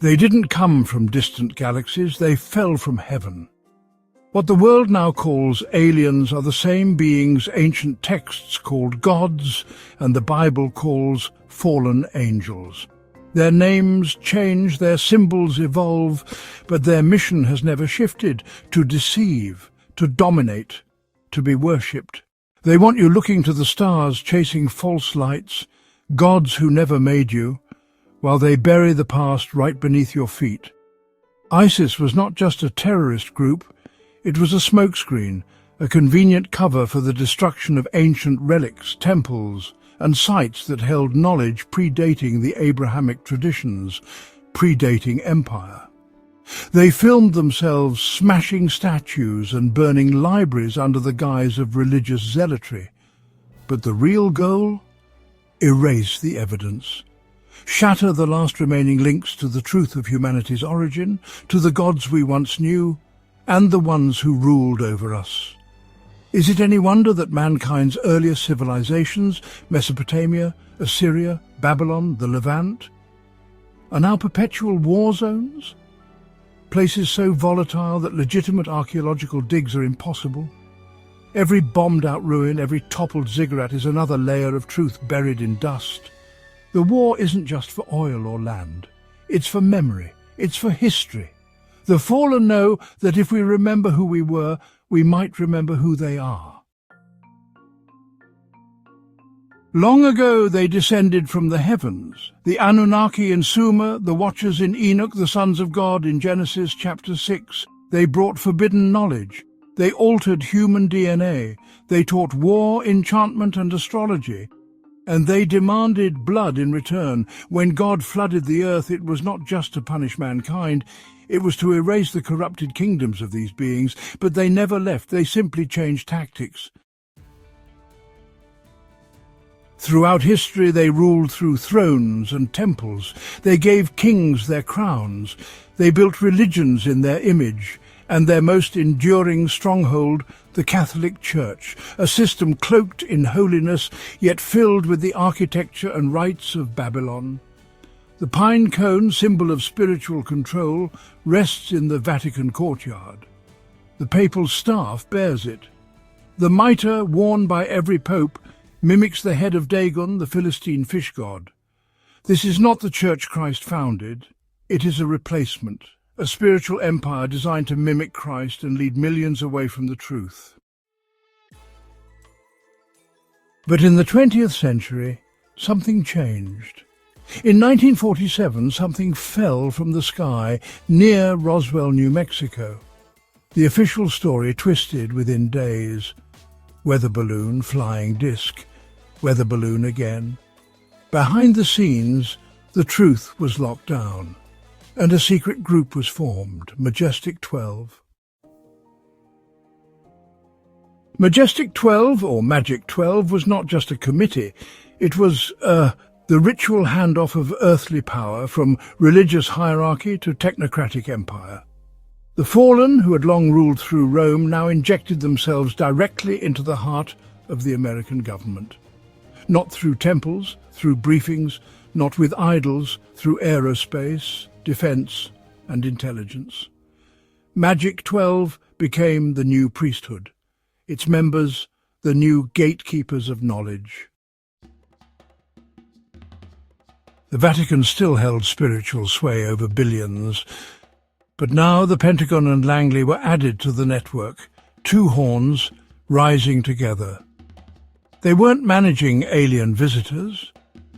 They didn't come from distant galaxies, they fell from heaven. What the world now calls aliens are the same beings ancient texts called gods and the Bible calls fallen angels. Their names change, their symbols evolve, but their mission has never shifted: to deceive, to dominate, to be worshipped. They want you looking to the stars, chasing false lights, gods who never made you, while they bury the past right beneath your feet. ISIS was not just a terrorist group, it was a smokescreen, a convenient cover for the destruction of ancient relics, temples, and sites that held knowledge predating the Abrahamic traditions, predating empire. They filmed themselves smashing statues and burning libraries under the guise of religious zealotry. But the real goal? Erase the evidence. Shatter the last remaining links to the truth of humanity's origin, to the gods we once knew, and the ones who ruled over us. Is it any wonder that mankind's earliest civilizations, Mesopotamia, Assyria, Babylon, the Levant, are now perpetual war zones? Places so volatile that legitimate archaeological digs are impossible. Every bombed-out ruin, every toppled ziggurat is another layer of truth buried in dust. The war isn't just for oil or land. It's for memory. It's for history. The fallen know that if we remember who we were, we might remember who they are. Long ago they descended from the heavens, the Anunnaki in Sumer, the Watchers in Enoch, the sons of God in Genesis chapter 6. They brought forbidden knowledge. They altered human DNA. They taught war, enchantment, and astrology. And they demanded blood in return. When God flooded the earth, it was not just to punish mankind, it was to erase the corrupted kingdoms of these beings. But they never left, they simply changed tactics. Throughout history they ruled through thrones and temples. They gave kings their crowns. They built religions in their image, and their most enduring stronghold, the Catholic Church, a system cloaked in holiness, yet filled with the architecture and rites of Babylon. The pine cone, symbol of spiritual control, rests in the Vatican courtyard. The papal staff bears it. The mitre, worn by every pope, mimics the head of Dagon, the Philistine fish god. This is not the church Christ founded. It is a replacement. A spiritual empire designed to mimic Christ and lead millions away from the truth. But in the 20th century, something changed. In 1947, something fell from the sky near Roswell, New Mexico. The official story twisted within days. Weather balloon, flying disc, weather balloon again. Behind the scenes, the truth was locked down, and a secret group was formed, Majestic 12. Majestic 12, or Magic 12, was not just a committee. It was the ritual handoff of earthly power from religious hierarchy to technocratic empire. The fallen, who had long ruled through Rome, now injected themselves directly into the heart of the American government. Not through temples, through briefings, not with idols, through aerospace, defense, and intelligence. Magic 12 became the new priesthood, its members the new gatekeepers of knowledge. The Vatican still held spiritual sway over billions, but now the Pentagon and Langley were added to the network, two horns rising together. They weren't managing alien visitors.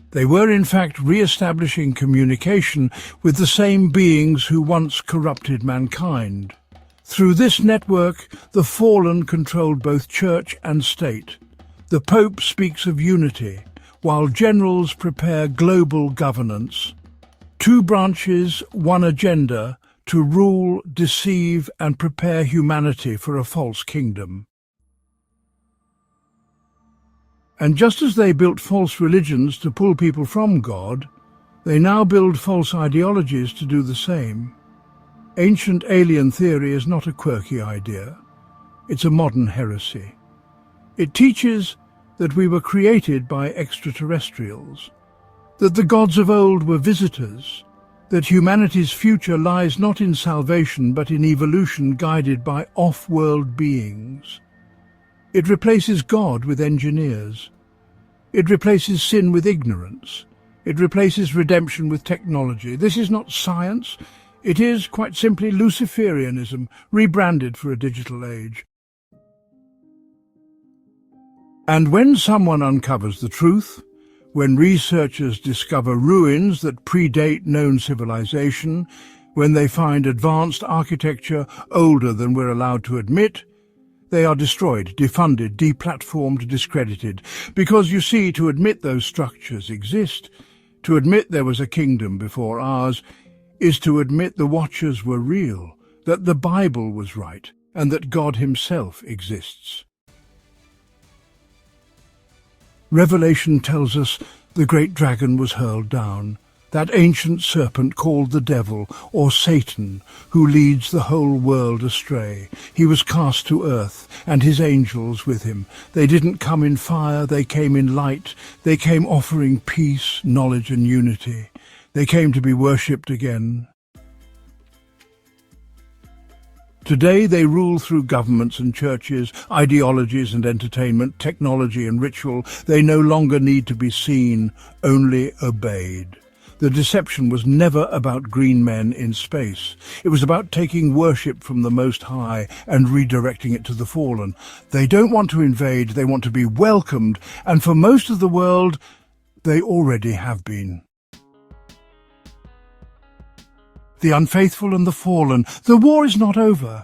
They were in fact re-establishing communication with the same beings who once corrupted mankind. Through this network, the fallen controlled both church and state. The Pope speaks of unity, while generals prepare global governance. Two branches, one agenda, to rule, deceive, and prepare humanity for a false kingdom. And just as they built false religions to pull people from God, they now build false ideologies to do the same. Ancient alien theory is not a quirky idea. It's a modern heresy. It teaches that we were created by extraterrestrials, that the gods of old were visitors, that humanity's future lies not in salvation but in evolution guided by off-world beings. It replaces God with engineers. It replaces sin with ignorance. It replaces redemption with technology. This is not science. It is, quite simply, Luciferianism, rebranded for a digital age. And when someone uncovers the truth, when researchers discover ruins that predate known civilization, when they find advanced architecture older than we're allowed to admit, they are destroyed, defunded, deplatformed, discredited. Because, you see, to admit those structures exist, to admit there was a kingdom before ours, is to admit the watchers were real, that the Bible was right, and that God himself exists. Revelation tells us the great dragon was hurled down, that ancient serpent called the devil, or Satan, who leads the whole world astray. He was cast to earth, and his angels with him. They didn't come in fire, they came in light. They came offering peace, knowledge, and unity. They came to be worshipped again. Today they rule through governments and churches, ideologies and entertainment, technology and ritual. They no longer need to be seen, only obeyed. The deception was never about green men in space. It was about taking worship from the Most High and redirecting it to the fallen. They don't want to invade, they want to be welcomed, and for most of the world, they already have been. The unfaithful and the fallen. The war is not over.